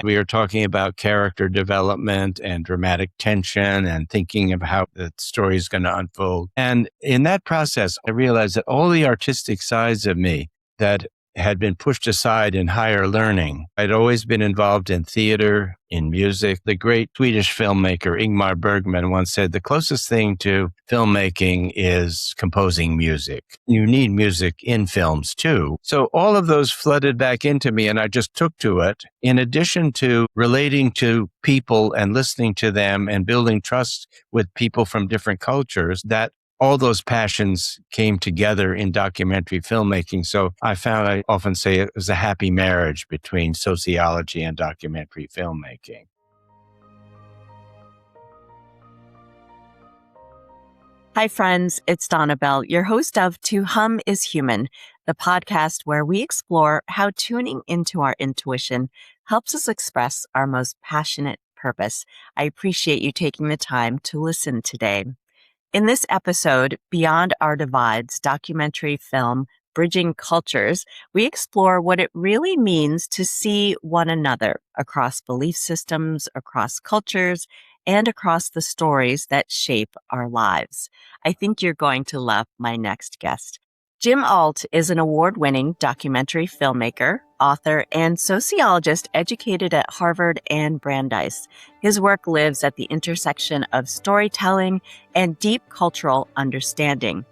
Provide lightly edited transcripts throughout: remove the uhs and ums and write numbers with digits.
We were talking about character development and dramatic tension and thinking of how the story is going to unfold. And in that process, I realized that all the artistic sides of me that had been pushed aside in higher learning. I'd always been involved in theater, in music. The great Swedish filmmaker Ingmar Bergman once said, the closest thing to filmmaking is composing music. You need music in films too. So all of those flooded back into me, and I just took to it. In addition to relating to people and listening to them and building trust with people from different cultures, that all those passions came together in documentary filmmaking. So I often say it was a happy marriage between sociology and documentary filmmaking. Hi, friends. It's Donna Bell, your host of To Hum is Human, the podcast where we explore how tuning into our intuition helps us express our most passionate purpose. I appreciate you taking the time to listen today. In this episode, Beyond Our Divides, documentary film, Bridging Cultures, we explore what it really means to see one another across belief systems, across cultures, and across the stories that shape our lives. I think you're going to love my next guest. Jim Ault is an award-winning documentary filmmaker, author, and sociologist educated at Harvard and Brandeis. His work lives at the intersection of storytelling and deep cultural understanding.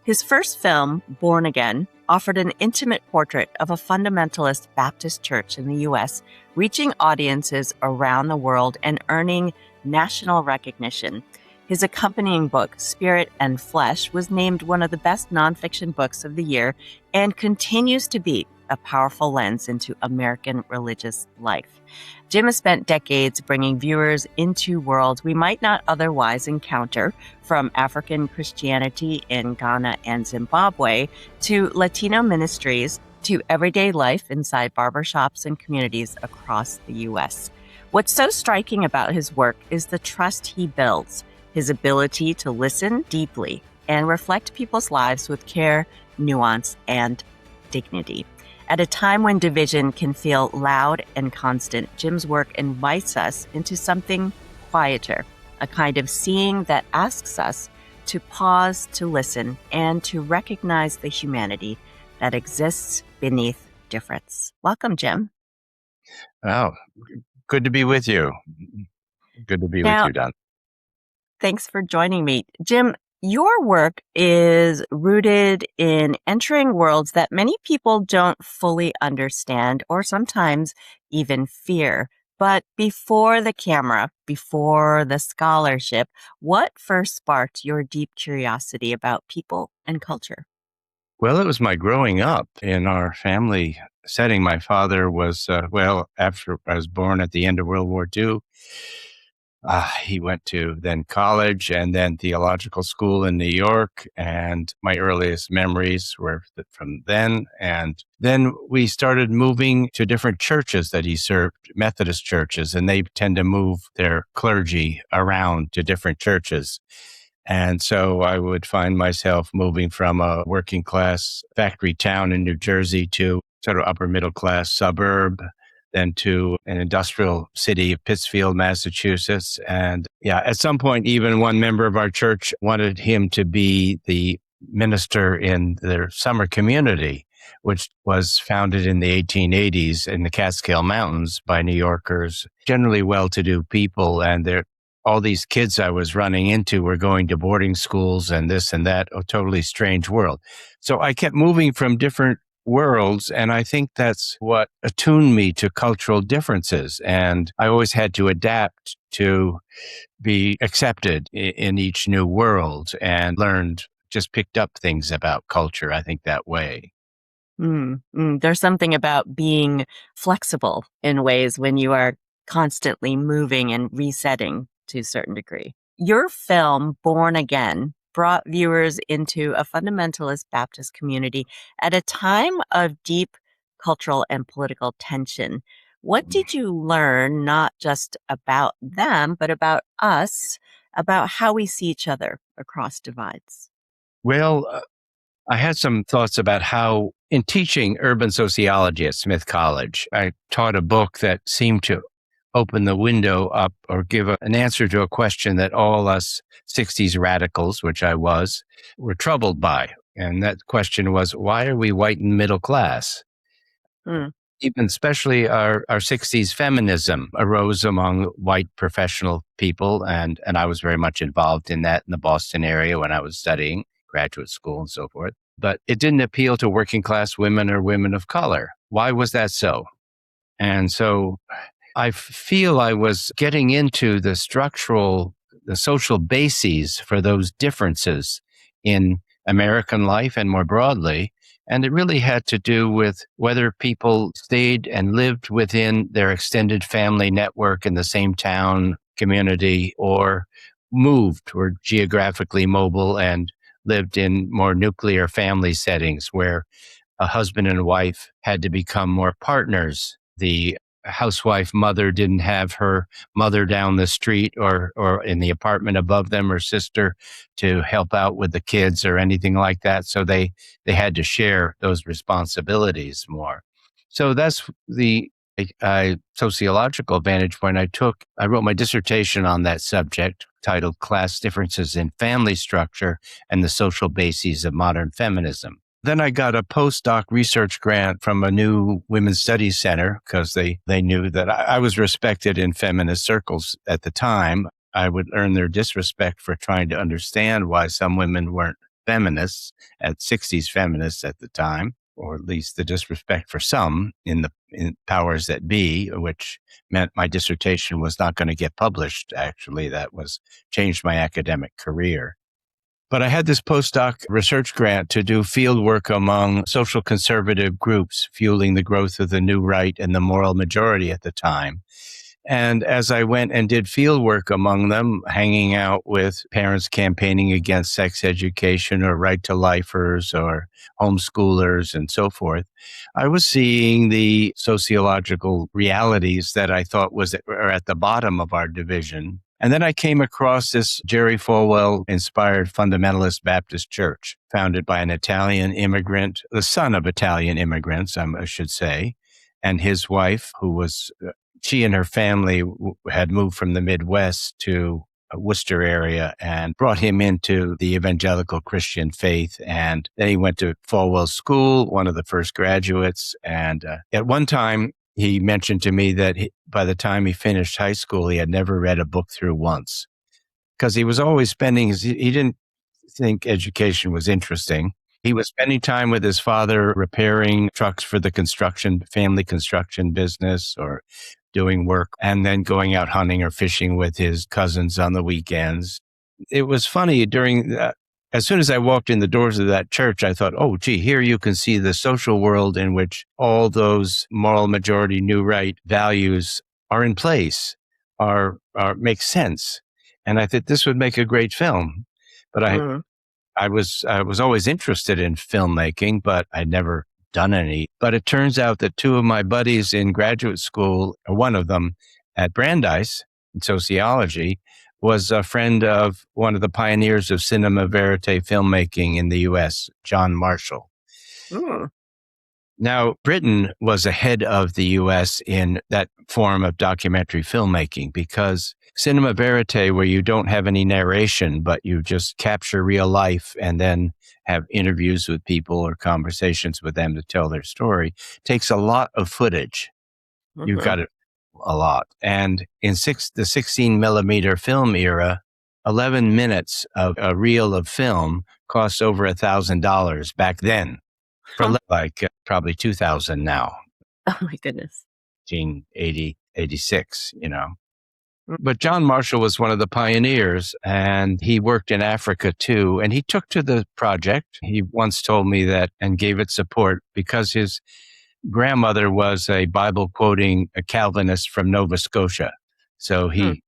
His first film, Born Again, offered an intimate portrait of a fundamentalist Baptist church in the U.S., reaching audiences around the world and earning national recognition. His accompanying book, Spirit and Flesh, was named one of the best nonfiction books of the year and continues to be a powerful lens into American religious life. Jim has spent decades bringing viewers into worlds we might not otherwise encounter, from African Christianity in Ghana and Zimbabwe to Latino ministries to everyday life inside barbershops and communities across the U.S. What's so striking about his work is the trust he builds, his ability to listen deeply and reflect people's lives with care, nuance, and dignity. At a time when division can feel loud and constant, Jim's work invites us into something quieter, a kind of seeing that asks us to pause, to listen, and to recognize the humanity that exists beneath difference. Welcome, Jim. Oh, good to be with you. Good to be with you, Don. Thanks for joining me. Jim, your work is rooted in entering worlds that many people don't fully understand or sometimes even fear. But before the camera, before the scholarship, what first sparked your deep curiosity about people and culture? Well, it was my growing up in our family setting. My father was, after I was born at the end of World War II, he went to then college and then theological school in New York. And my earliest memories were from then. And then we started moving to different churches that he served, Methodist churches, and they tend to move their clergy around to different churches. And so I would find myself moving from a working class factory town in New Jersey to sort of upper middle class suburb, then to an industrial city of Pittsfield, Massachusetts. And at some point, even one member of our church wanted him to be the minister in their summer community, which was founded in the 1880s in the Catskill Mountains by New Yorkers, generally well-to-do people. And all these kids I was running into were going to boarding schools and this and that, a totally strange world. So I kept moving from different worlds, and I think that's what attuned me to cultural differences. And I always had to adapt to be accepted in each new world, and picked up things about culture, I think, that way. There's something about being flexible in ways when you are constantly moving and resetting to a certain degree. Your film, Born Again, brought viewers into a fundamentalist Baptist community at a time of deep cultural and political tension. What did you learn, not just about them, but about us, about how we see each other across divides? Well, I had some thoughts about how, in teaching urban sociology at Smith College, I taught a book that seemed to open the window up or give an answer to a question that all us 60s radicals, which I was, were troubled by. And that question was, why are we white and middle class? Mm. Even especially our 60s feminism arose among white professional people. And I was very much involved in that in the Boston area when I was studying graduate school and so forth. But it didn't appeal to working class women or women of color. Why was that so? And so I feel I was getting into the social bases for those differences in American life and more broadly. And it really had to do with whether people stayed and lived within their extended family network in the same town, community, or moved, were geographically mobile and lived in more nuclear family settings where a husband and wife had to become more partners. The housewife mother didn't have her mother down the street or in the apartment above them or sister to help out with the kids or anything like that. So they had to share those responsibilities more. So that's the sociological vantage point I wrote my dissertation on that subject titled Class Differences in Family Structure and the Social Bases of Modern Feminism. Then I got a postdoc research grant from a new women's studies center because they knew that I was respected in feminist circles at the time. I would earn their disrespect for trying to understand why some women weren't feminists, at 60s feminists at the time, or at least the disrespect for some in powers that be, which meant my dissertation was not going to get published. Actually, that was changed my academic career. But I had this postdoc research grant to do field work among social conservative groups, fueling the growth of the new right and the moral majority at the time. And as I went and did field work among them, hanging out with parents campaigning against sex education or right to lifers or homeschoolers and so forth, I was seeing the sociological realities that I thought are at the bottom of our division. And then I came across this Jerry Falwell inspired fundamentalist Baptist church founded by an Italian immigrant, the son of Italian immigrants, I should say, and his wife, who was, she and her family had moved from the Midwest to Worcester area and brought him into the evangelical Christian faith. And then he went to Falwell School, one of the first graduates. And at one time, he mentioned to me that by the time he finished high school, he had never read a book through once because he was always he didn't think education was interesting. He was spending time with his father repairing trucks for the family construction business or doing work and then going out hunting or fishing with his cousins on the weekends. It was funny as soon as I walked in the doors of that church, I thought, oh, gee, here you can see the social world in which all those moral majority new right values are in place, make sense. And I thought this would make a great film. But I was always interested in filmmaking, but I'd never done any. But it turns out that two of my buddies in graduate school, one of them at Brandeis in sociology, was a friend of one of the pioneers of cinema verite filmmaking in the U.S., John Marshall. Mm. Now, Britain was ahead of the U.S. in that form of documentary filmmaking because cinema verite, where you don't have any narration, but you just capture real life and then have interviews with people or conversations with them to tell their story, takes a lot of footage. Mm-hmm. You've got a lot. And in the 16 millimeter film era, 11 minutes of a reel of film costs over $1,000 back then, for probably 2,000 now. Oh my goodness. 1980, 86, But John Marshall was one of the pioneers, and he worked in Africa too. And he took to the project. He once told me that and gave it support because his grandmother was a Bible quoting a Calvinist from Nova Scotia. So he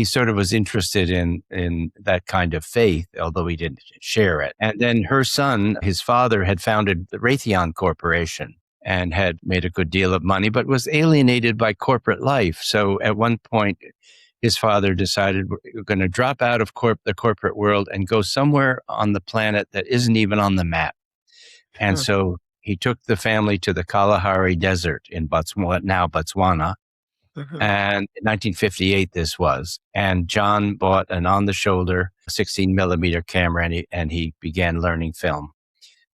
sort of was interested in that kind of faith, although he didn't share it. And then her son, his father, had founded the Raytheon Corporation and had made a good deal of money, but was alienated by corporate life. So at one point, his father decided we're going to drop out of the corporate world and go somewhere on the planet that isn't even on the map. And so he took the family to the Kalahari Desert in now Botswana, And in 1958, this was. And John bought an on-the-shoulder 16 millimeter camera, and he began learning film.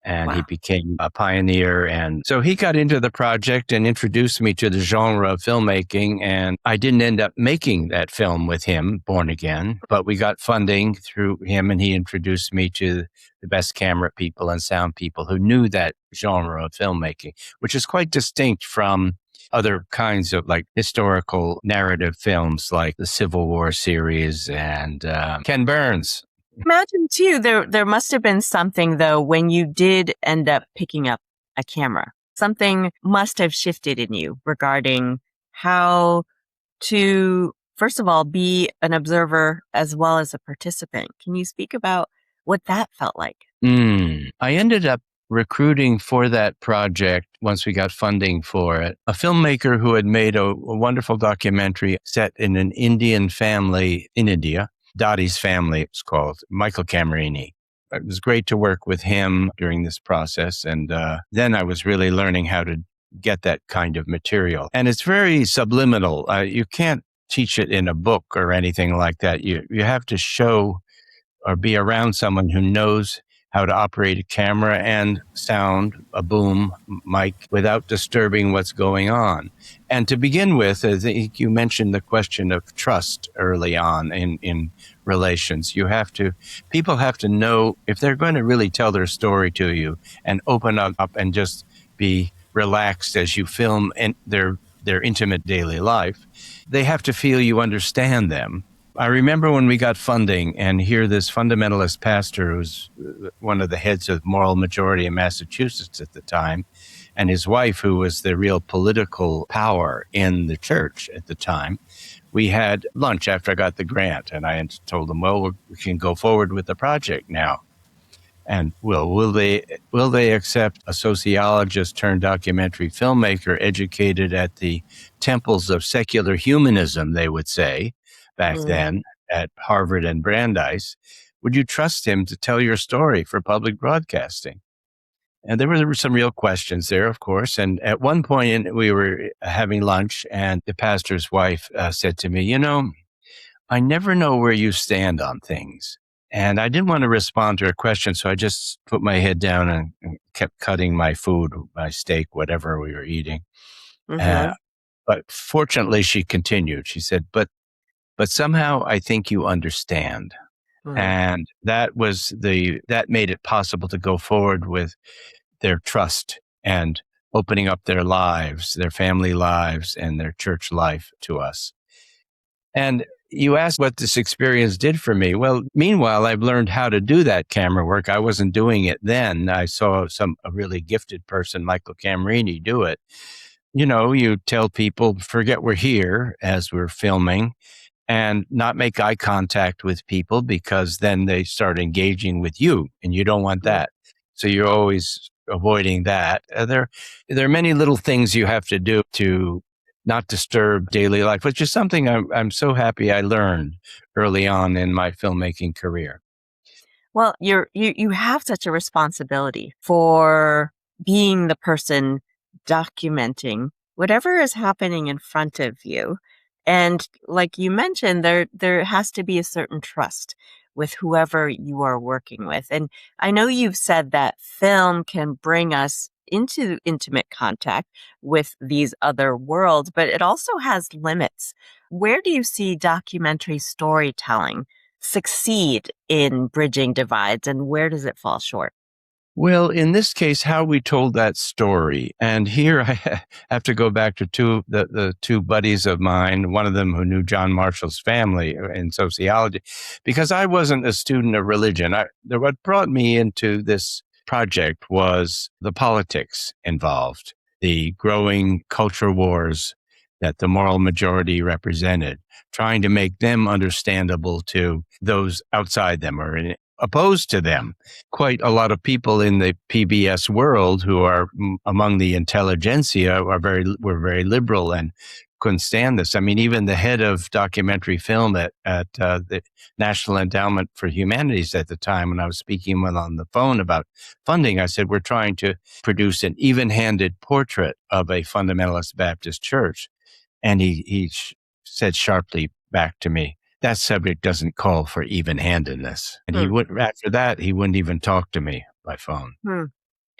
And he Wow. became a pioneer. And so he got into the project and introduced me to the genre of filmmaking. And I didn't end up making that film with him, Born Again, but we got funding through him, and he introduced me to the best camera people and sound people who knew that genre of filmmaking, which is quite distinct from other kinds of like historical narrative films like the Civil War series and Ken Burns. Imagine too, there must have been something though when you did end up picking up a camera. Something must have shifted in you regarding how to, first of all, be an observer as well as a participant. Can you speak about what that felt like? I ended up recruiting for that project once we got funding for it, a filmmaker who had made a wonderful documentary set in an Indian family in India. Dottie's Family, it's called, Michael Camerini. It was great to work with him during this process. And then I was really learning how to get that kind of material. And it's very subliminal. You can't teach it in a book or anything like that. You have to show or be around someone who knows how to operate a camera and sound, a boom mic, without disturbing what's going on. And to begin with, I think you mentioned the question of trust early on in relations. People have to know if they're going to really tell their story to you and open up and just be relaxed as you film in their intimate daily life. They have to feel you understand them. I remember when we got funding and hear this fundamentalist pastor who's one of the heads of Moral Majority in Massachusetts at the time, and his wife, who was the real political power in the church at the time. We had lunch after I got the grant, and I told them, well, we can go forward with the project now. And will they accept a sociologist turned documentary filmmaker educated at the temples of secular humanism, they would say, back then at Harvard and Brandeis? Would you trust him to tell your story for public broadcasting? And there were some real questions there, of course. And at one point we were having lunch, and the pastor's wife said to me, I never know where you stand on things. And I didn't want to respond to her question, so I just put my head down and kept cutting my food, my steak, whatever we were eating. But fortunately, she continued. She said, but somehow I think you understand. And that made it possible to go forward with their trust and opening up their lives, their family lives, and their church life to us. And you asked what this experience did for me. Well, meanwhile, I've learned how to do that camera work. I wasn't doing it then. I saw a really gifted person, Michael Camerini, do it. You tell people, forget we're here as we're filming, and not make eye contact with people, because then they start engaging with you, and you don't want that. So you're always avoiding that. There are many little things you have to do to not disturb daily life, which is something I'm so happy I learned early on in my filmmaking career. Well, you have such a responsibility for being the person documenting whatever is happening in front of you. And like you mentioned, there has to be a certain trust with whoever you are working with. And I know you've said that film can bring us into intimate contact with these other worlds, but it also has limits. Where do you see documentary storytelling succeed in bridging divides, and where does it fall short? Well, in this case, how we told that story. And here I have to go back to the two buddies of mine, one of them who knew John Marshall's family in sociology, because I wasn't a student of religion. What brought me into this project was the politics involved, the growing culture wars that the moral majority represented, trying to make them understandable to those outside them or opposed to them. Quite a lot of people in the PBS world who are among the intelligentsia were very liberal and couldn't stand this. I mean, even the head of documentary film at the National Endowment for Humanities at the time, when I was speaking with on the phone about funding, I said, we're trying to produce an even-handed portrait of a fundamentalist Baptist church. And he said sharply back to me, that subject doesn't call for even-handedness. And after that, he wouldn't even talk to me by phone.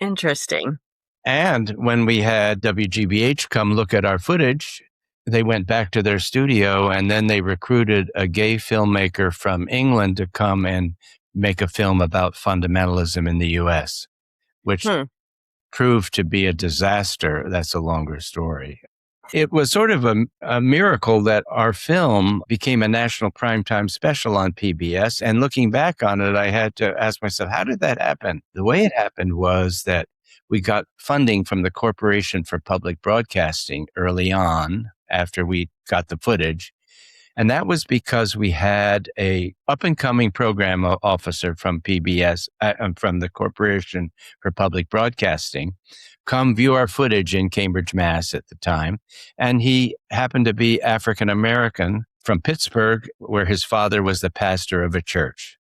Interesting. And when we had WGBH come look at our footage, they went back to their studio and then they recruited a gay filmmaker from England to come and make a film about fundamentalism in the US, which proved to be a disaster. That's a longer story. It was sort of a miracle that our film became a national primetime special on PBS. And looking back on it, I had to ask myself, how did that happen? The way it happened was that we got funding from the Corporation for Public Broadcasting early on after we got the footage. And that was because we had a up-and-coming program officer from PBS, from the Corporation for Public Broadcasting, come view our footage in Cambridge, Mass. At the time. And he happened to be African-American from Pittsburgh, where his father was the pastor of a church,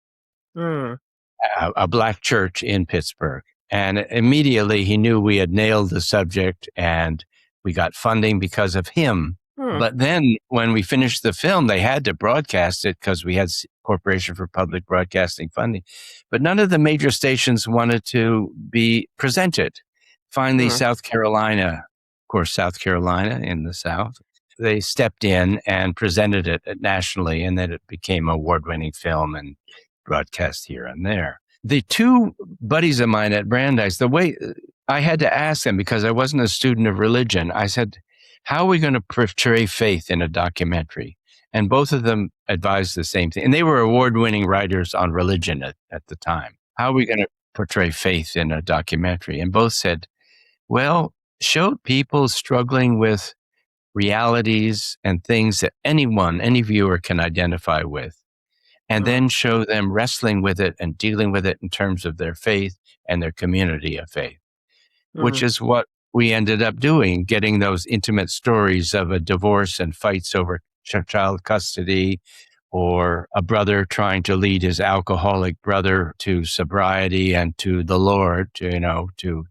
a Black church in Pittsburgh. And immediately he knew we had nailed the subject and we got funding because of him. But then when we finished the film, they had to broadcast it because we had Corporation for Public Broadcasting funding. But none of the major stations wanted to be presented. Finally, South Carolina, of course, South Carolina in the South, they stepped in and presented it nationally, and then it became an award-winning film and broadcast here and there. The two buddies of mine at Brandeis, the way I had to ask them, because I wasn't a student of religion, I said, how are we going to portray faith in a documentary? And both of them advised the same thing. And they were award-winning writers on religion at the time. How are we going to portray faith in a documentary? And both said, well, show people struggling with realities and things that any viewer can identify with, and then show them wrestling with it and dealing with it in terms of their faith and their community of faith, which is what we ended up doing, getting those intimate stories of a divorce and fights over child custody, or a brother trying to lead his alcoholic brother to sobriety and to the Lord, to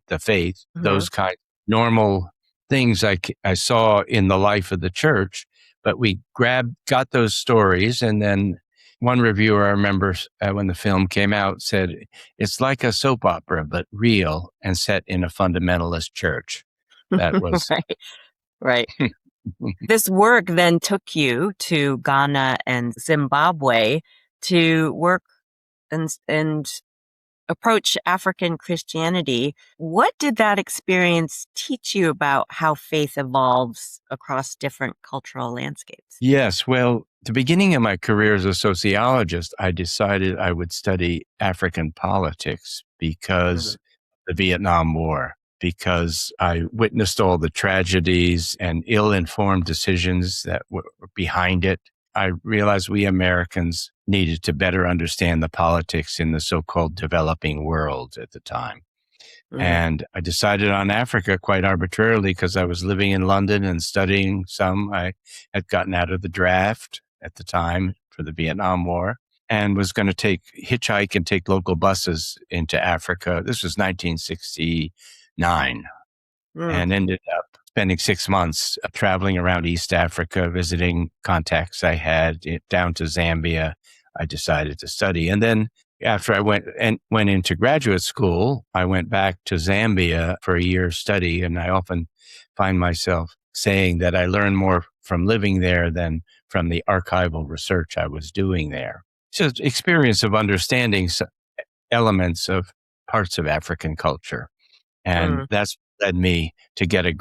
the faith, those kind of normal things I saw in the life of the church. But we got those stories, and then one reviewer I remember when the film came out said, it's like a soap opera, but real and set in a fundamentalist church. That was right. This work then took you to Ghana and Zimbabwe to work and approach African Christianity. What did that experience teach you about how faith evolves across different cultural landscapes? Yes. Well, the beginning of my career as a sociologist, I decided I would study African politics because the Vietnam War, because I witnessed all the tragedies and ill-informed decisions that were behind it. I realized we Americans needed to better understand the politics in the so-called developing world at the time. And I decided on Africa quite arbitrarily because I was living in London and studying some. I had gotten out of the draft at the time for the Vietnam War and was going to hitchhike and take local buses into Africa. This was 1969 and ended up spending 6 months traveling around East Africa, visiting contacts I had down to Zambia. I decided to study. And then after I went into graduate school, I went back to Zambia for a year's study. And I often find myself saying that I learned more from living there than from the archival research I was doing there. So it's experience of understanding elements of parts of African culture. And that's led me to get a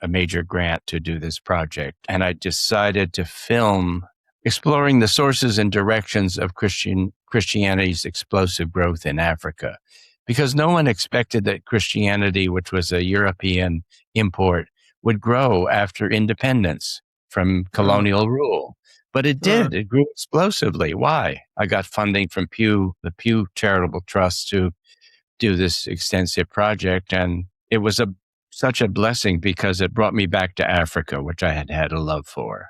major grant to do this project. And I decided to film exploring the sources and directions of Christianity's explosive growth in Africa, because no one expected that Christianity, which was a European import, would grow after independence from colonial rule. But it did. It grew explosively. Why? I got funding from the Pew Charitable Trust to do this extensive project. And it was such a blessing because it brought me back to Africa, which I had a love for,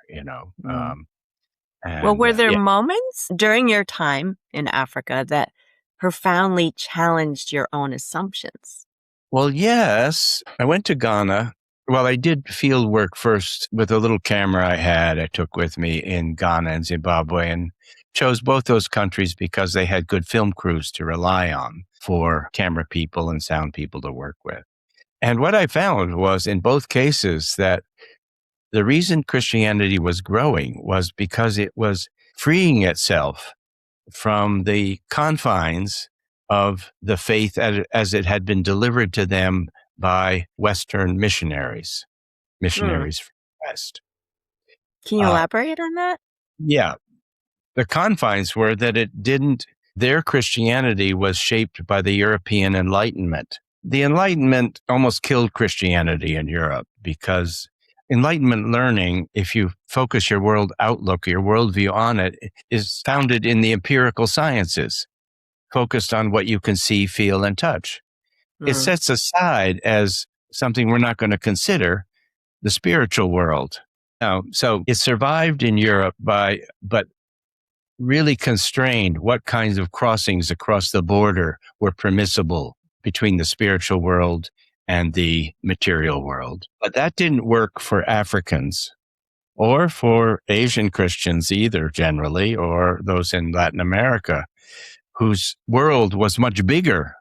Well, were there moments during your time in Africa that profoundly challenged your own assumptions? Well, yes. I went to Ghana Well, I did field work first with a little camera I took with me in Ghana and Zimbabwe, and chose both those countries because they had good film crews to rely on for camera people and sound people to work with. And what I found was in both cases that the reason Christianity was growing was because it was freeing itself from the confines of the faith as it had been delivered to them by Western missionaries from the West. Can you elaborate on that? Yeah. The confines were that their Christianity was shaped by the European Enlightenment. The Enlightenment almost killed Christianity in Europe because Enlightenment learning, if you focus your world outlook, your worldview on it, is founded in the empirical sciences, focused on what you can see, feel, and touch. It sets aside as something we're not going to consider the spiritual world. So it survived in Europe but really constrained what kinds of crossings across the border were permissible between the spiritual world and the material world. But that didn't work for Africans or for Asian Christians either, generally, or those in Latin America, whose world was much bigger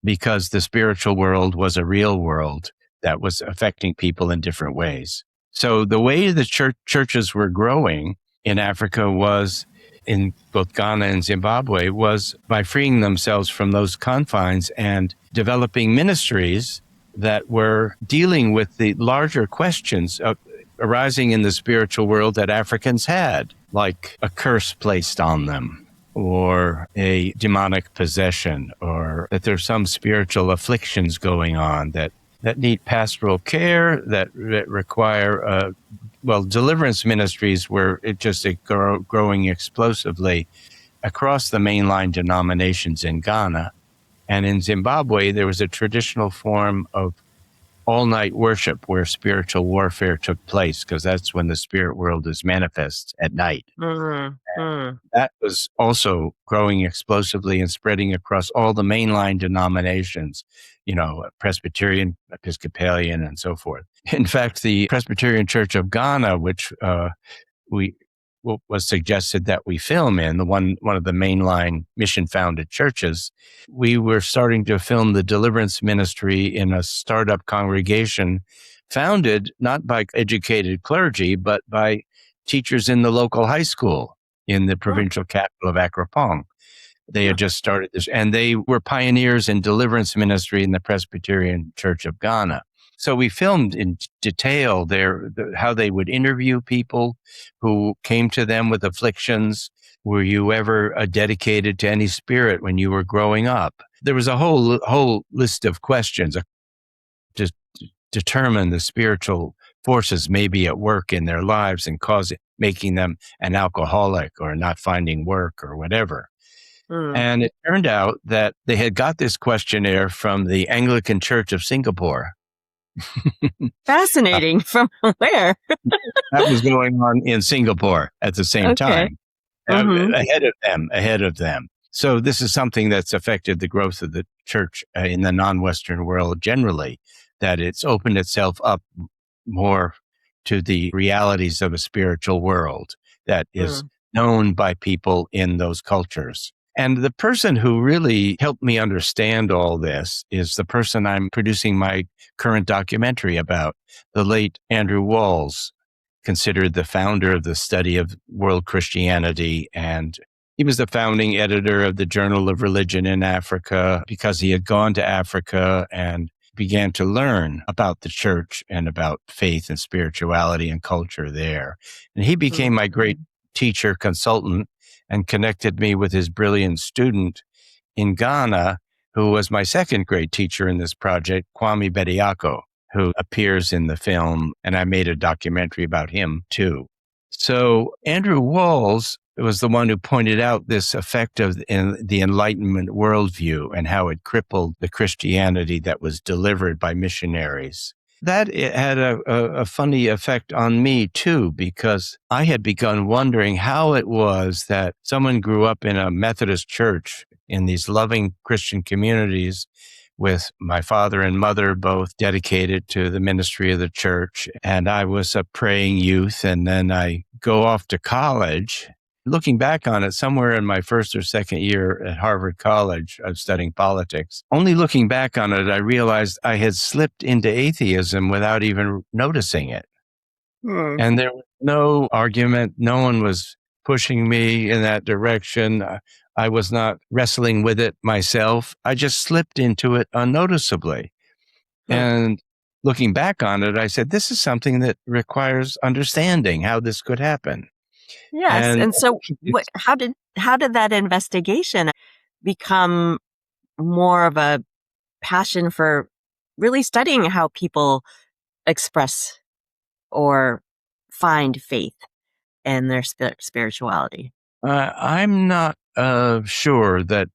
because the spiritual world was a real world that was affecting people in different ways. So the way the churches were growing in Africa was, in both Ghana and Zimbabwe, was by freeing themselves from those confines and developing ministries that were dealing with the larger questions arising in the spiritual world that Africans had, like a curse placed on them, or a demonic possession, or that there's some spiritual afflictions going on that need pastoral care, that require deliverance ministries were growing explosively across the mainline denominations in Ghana. And in Zimbabwe, there was a traditional form of all-night worship where spiritual warfare took place, because that's when the spirit world is manifest at night. That was also growing explosively and spreading across all the mainline denominations, Presbyterian, Episcopalian, and so forth. In fact, the Presbyterian Church of Ghana, which was suggested that we film in, one of the mainline mission-founded churches, we were starting to film the deliverance ministry in a startup congregation founded not by educated clergy, but by teachers in the local high school in the provincial capital of Akropong. They had just started this, and they were pioneers in deliverance ministry in the Presbyterian Church of Ghana. So we filmed in detail how they would interview people who came to them with afflictions. Were you ever dedicated to any spirit when you were growing up? There was a whole list of questions to determine the spiritual forces may be at work in their lives and making them an alcoholic or not finding work or whatever. And it turned out that they had got this questionnaire from the Anglican Church of Singapore. Fascinating. From where? That was going on in Singapore at the same time, ahead of them. So this is something that's affected the growth of the church in the non-Western world generally, that it's opened itself up more to the realities of a spiritual world that is known by people in those cultures. And the person who really helped me understand all this is the person I'm producing my current documentary about, the late Andrew Walls, considered the founder of the study of world Christianity. And he was the founding editor of the Journal of Religion in Africa because he had gone to Africa and began to learn about the church and about faith and spirituality and culture there. And he became my great teacher, consultant, and connected me with his brilliant student in Ghana, who was my second grade teacher in this project, Kwame Bediako, who appears in the film, and I made a documentary about him too. So Andrew Walls was the one who pointed out this effect of the Enlightenment worldview and how it crippled the Christianity that was delivered by missionaries. That had a funny effect on me too, because I had begun wondering how it was that someone grew up in a Methodist church in these loving Christian communities with my father and mother, both dedicated to the ministry of the church. And I was a praying youth. And then I go off to college. Looking back on it, somewhere in my first or second year at Harvard College, I was studying politics. Only looking back on it, I realized I had slipped into atheism without even noticing it. And there was no argument. No one was pushing me in that direction. I was not wrestling with it myself. I just slipped into it unnoticeably. And looking back on it, I said, this is something that requires understanding how this could happen. Yes. And so how did that investigation become more of a passion for really studying how people express or find faith and their spirituality? I'm not sure that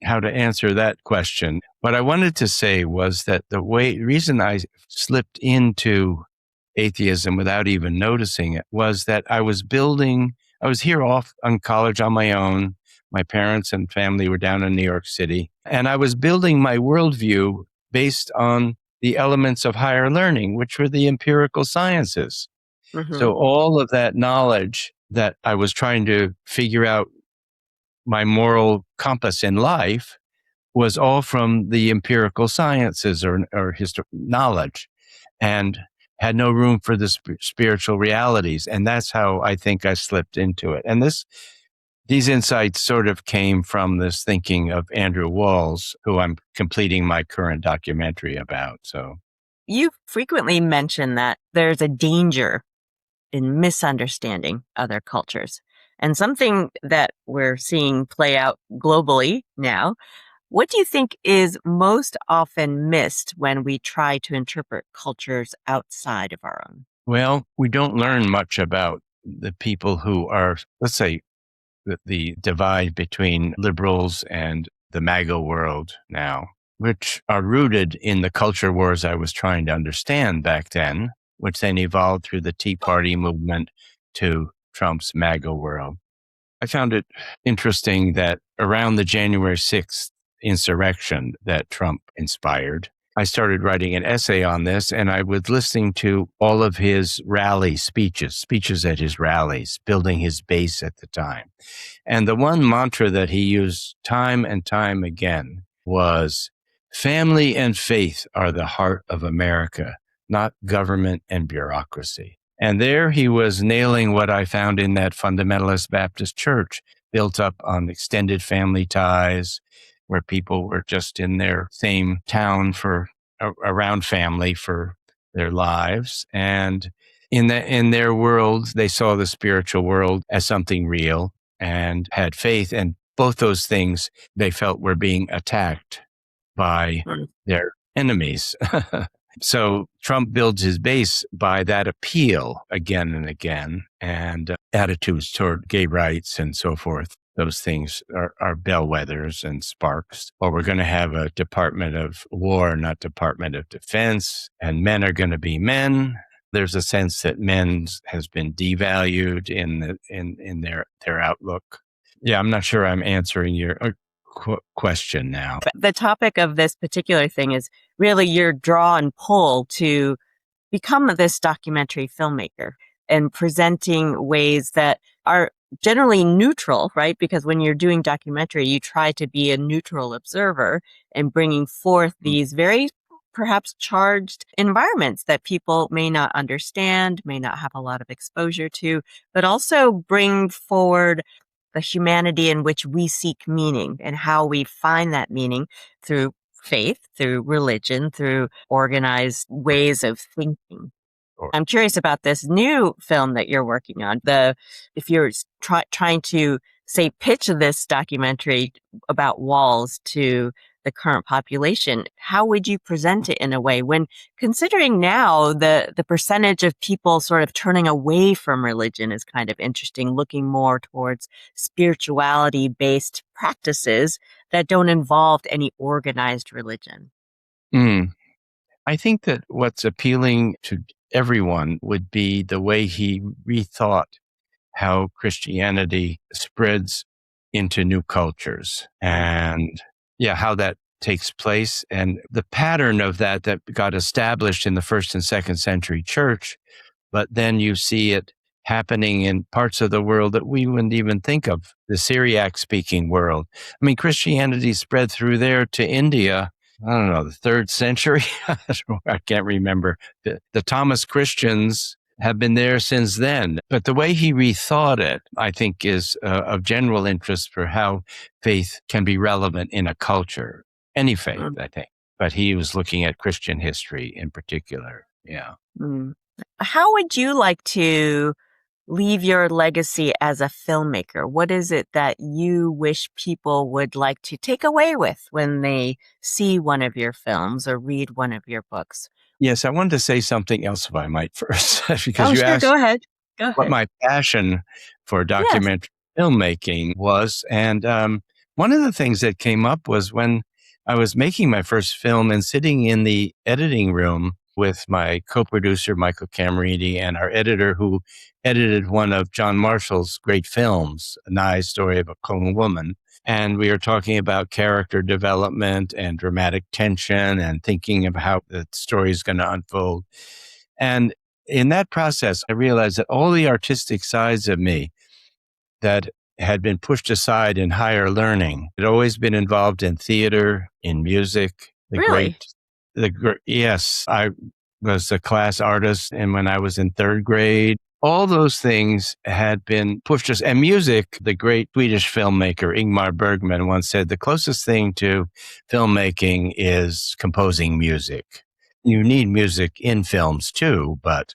how to answer that question. What I wanted to say was that the reason I slipped into atheism without even noticing it was that I was here off on college on my own. My parents and family were down in New York City, and I was building my worldview based on the elements of higher learning, which were the empirical sciences. So all of that knowledge that I was trying to figure out my moral compass in life was all from the empirical sciences or knowledge, and had no room for the spiritual realities. And that's how I think I slipped into it. And these insights sort of came from this thinking of Andrew Walls, who I'm completing my current documentary about. So you frequently mention that there's a danger in misunderstanding other cultures, and something that we're seeing play out globally now. What do you think is most often missed when we try to interpret cultures outside of our own? Well, we don't learn much about the people who are, let's say, the divide between liberals and the MAGA world now, which are rooted in the culture wars I was trying to understand back then, which then evolved through the Tea Party movement to Trump's MAGA world. I found it interesting that around the January 6th insurrection that Trump inspired, I started writing an essay on this, and I was listening to all of his rally speeches at his rallies, building his base at the time. And the one mantra that he used time and time again was, family and faith are the heart of America, not government and bureaucracy. And there he was nailing what I found in that fundamentalist Baptist church, built up on extended family ties, where people were just in their same town around family for their lives. And in their world, they saw the spiritual world as something real and had faith. And both those things they felt were being attacked by their enemies. So Trump builds his base by that appeal again and again, and attitudes toward gay rights and so forth. Those things are bellwethers and sparks. Or we're going to have a Department of War, not Department of Defense, and men are going to be men. There's a sense that men has been devalued in their outlook. Yeah, I'm not sure I'm answering your question now. The topic of this particular thing is really your draw and pull to become this documentary filmmaker and presenting ways that are generally neutral, right? Because when you're doing documentary, you try to be a neutral observer and bringing forth these very perhaps charged environments that people may not understand, may not have a lot of exposure to, but also bring forward the humanity in which we seek meaning and how we find that meaning through faith, through religion, through organized ways of thinking. I'm curious about this new film that you're working on. If you're trying to, say, pitch this documentary about walls to the current population, how would you present it in a way when considering now the percentage of people sort of turning away from religion is kind of interesting, looking more towards spirituality-based practices that don't involve any organized religion? I think that what's appealing to everyone would be the way he rethought how Christianity spreads into new cultures, and how that takes place. And the pattern of that got established in the first and second century church, but then you see it happening in parts of the world that we wouldn't even think of, the Syriac-speaking world. I mean, Christianity spread through there to India, I don't know, the third century? I can't remember. The Thomas Christians have been there since then. But the way he rethought it, I think, is of general interest for how faith can be relevant in a culture, any faith, I think. But he was looking at Christian history in particular. Yeah. How would you like to leave your legacy as a filmmaker? What is it that you wish people would like to take away with when they see one of your films or read one of your books? Yes, I wanted to say something else, if I might, first, because you asked Go ahead. what my passion for documentary filmmaking was. And one of the things that came up was when I was making my first film and sitting in the editing room with my co-producer, Michael Camerini, and our editor who edited one of John Marshall's great films, Nye's Story of a Clone Woman. And we were talking about character development and dramatic tension and thinking of how the story is going to unfold. And in that process, I realized that all the artistic sides of me that had been pushed aside in higher learning had always been involved in theater, in music. Yes, I was a class artist, and when I was in third grade, all those things had been pushed us. And music, the great Swedish filmmaker Ingmar Bergman once said, the closest thing to filmmaking is composing music. You need music in films too, but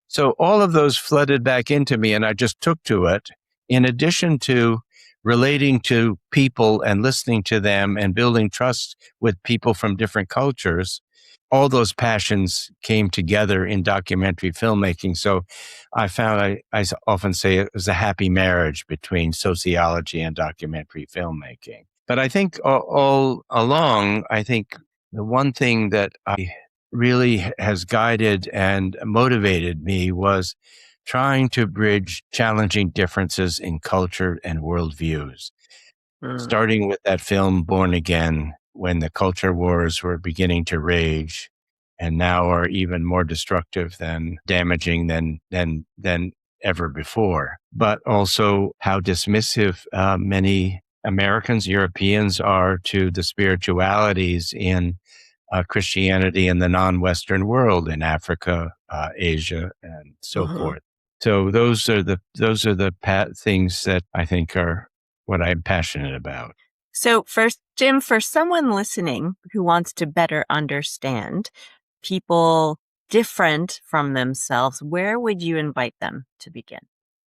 so all of those flooded back into me, and I just took to it. In addition to relating to people and listening to them and building trust with people from different cultures, all those passions came together in documentary filmmaking. So I found, I often say it was a happy marriage between sociology and documentary filmmaking. But I think all along, I think the one thing that really has guided and motivated me was trying to bridge challenging differences in culture and worldviews. Starting with that film, Born Again, when the culture wars were beginning to rage and now are even more destructive than damaging than ever before. But also how dismissive many Americans, Europeans are to the spiritualities in Christianity in the non-Western world, in Africa, Asia, and so forth. So those are the things that I think are what I'm passionate about. So first, Jim, for someone listening who wants to better understand people different from themselves, where would you invite them to begin?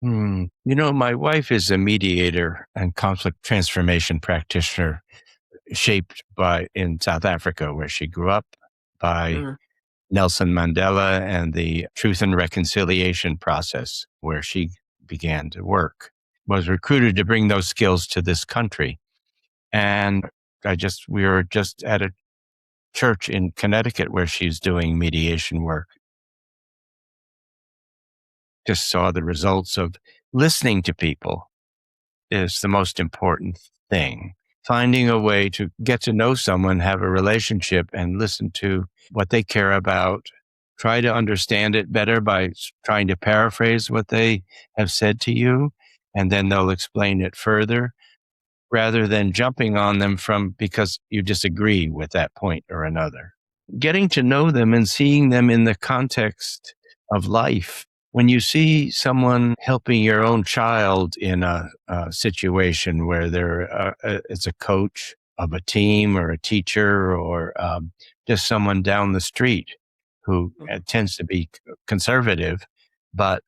You know, my wife is a mediator and conflict transformation practitioner shaped in South Africa, where she grew up, by Nelson Mandela and the Truth and Reconciliation process, where she began to work. Was recruited to bring those skills to this country. And we were just at a church in Connecticut where she's doing mediation work. Just saw the results of listening to people is the most important thing. Finding a way to get to know someone, have a relationship, and listen to what they care about. Try to understand it better by trying to paraphrase what they have said to you, and then they'll explain it further, rather than jumping on them because you disagree with that point or another. Getting to know them and seeing them in the context of life. When you see someone helping your own child in a situation where it's a coach of a team or a teacher or just someone down the street who tends to be conservative, but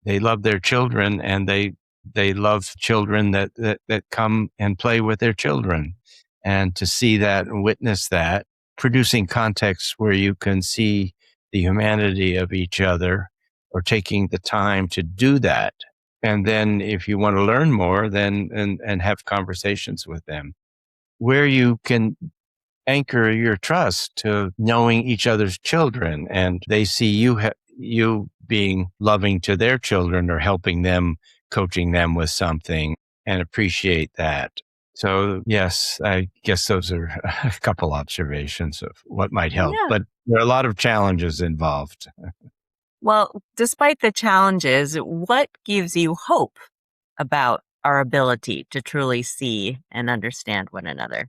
they love their children and they love children that come and play with their children. And to see that and witness that, producing contexts where you can see the humanity of each other, or taking the time to do that. And then if you want to learn more, then and have conversations with them where you can anchor your trust to knowing each other's children, and they see you being loving to their children or helping them, coaching them with something, and appreciate that. So, yes, I guess those are a couple observations of what might help, Yeah. but there are a lot of challenges involved. Well, despite the challenges, what gives you hope about our ability to truly see and understand one another?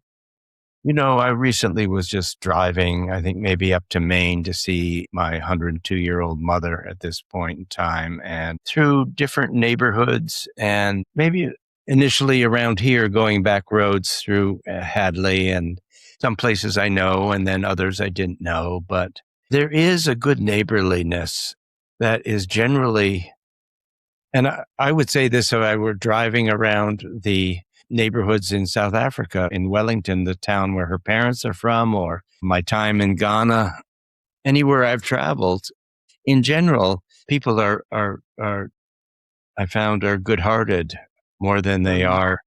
I recently was just driving, I think maybe up to Maine to see my 102-year-old mother at this point in time, and through different neighborhoods and maybe initially around here, going back roads through Hadley and some places I know and then others I didn't know. But there is a good neighborliness that is generally, and I would say this if I were driving around the neighborhoods in South Africa, in Wellington, the town where her parents are from, or my time in Ghana, anywhere I've traveled. In general, people are I found are good-hearted more than they Mm. are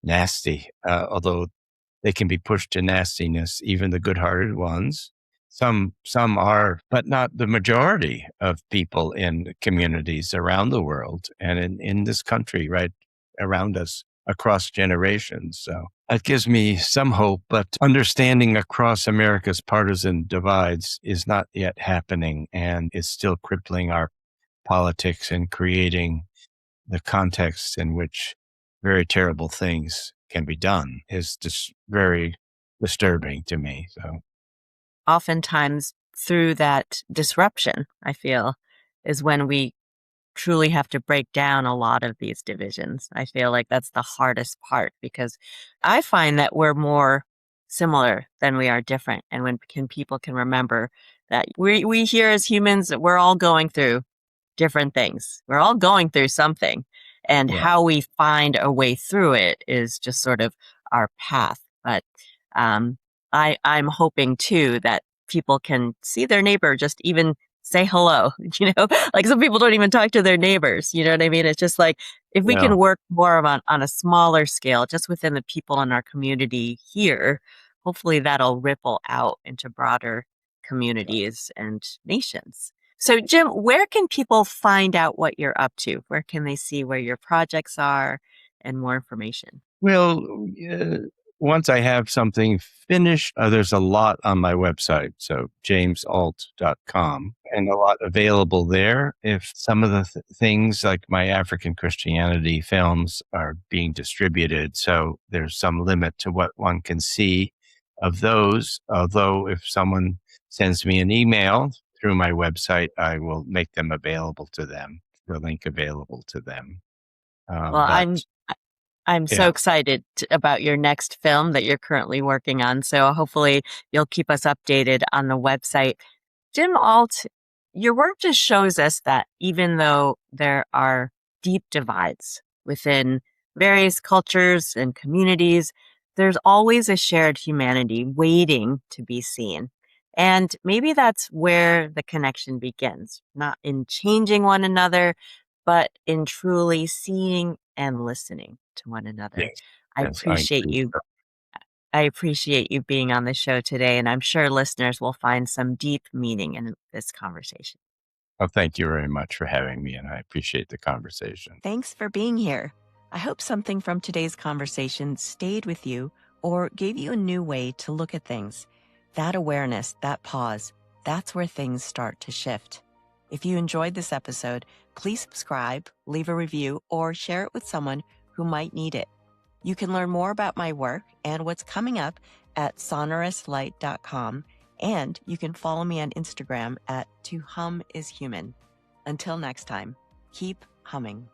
nasty, although they can be pushed to nastiness, even the good-hearted ones. Some are, but not the majority of people in communities around the world and in this country, right around us across generations. So that gives me some hope, but understanding across America's partisan divides is not yet happening and is still crippling our politics and creating the context in which very terrible things can be done is just very disturbing to me. So, Oftentimes, through that disruption, I feel, is when we truly have to break down a lot of these divisions. I feel like that's the hardest part because I find that we're more similar than we are different. And when people can remember that we here as humans, we're all going through different things. We're all going through something. And yeah, how we find a way through it is just sort of our path. But um, I'm hoping too that people can see their neighbor, just even say hello, like some people don't even talk to their neighbors. You know what I mean? It's just like if we no, can work more on a smaller scale, just within the people in our community here, hopefully that'll ripple out into broader communities and nations. So, Jim, where can people find out what you're up to? Where can they see where your projects are and more information? well, once I have something finished, there's a lot on my website. So jamesault.com and a lot available there. If some of the things like my African Christianity films are being distributed, so there's some limit to what one can see of those. Although if someone sends me an email through my website, I will make them available to them, the link available to them. Well, But I'm so yeah. excited about your next film that you're currently working on. So hopefully you'll keep us updated on the website. Jim Ault, your work just shows us that even though there are deep divides within various cultures and communities, there's always a shared humanity waiting to be seen. And maybe that's where the connection begins, not in changing one another, but in truly seeing and listening to one another. Yes. I Yes, I appreciate agree. you I appreciate you being on the show today, and I'm sure listeners will find some deep meaning in this conversation. Well, thank you very much for having me, and I appreciate the conversation. Thanks for being here. I hope something from today's conversation stayed with you or gave you a new way to look at things. That awareness, that pause, that's where things start to shift. If you enjoyed this episode, please subscribe, leave a review, or share it with someone who might need it. You can learn more about my work and what's coming up at sonorous.light.com, and you can follow me on Instagram at @tohumIsHuman. Until next time, keep humming.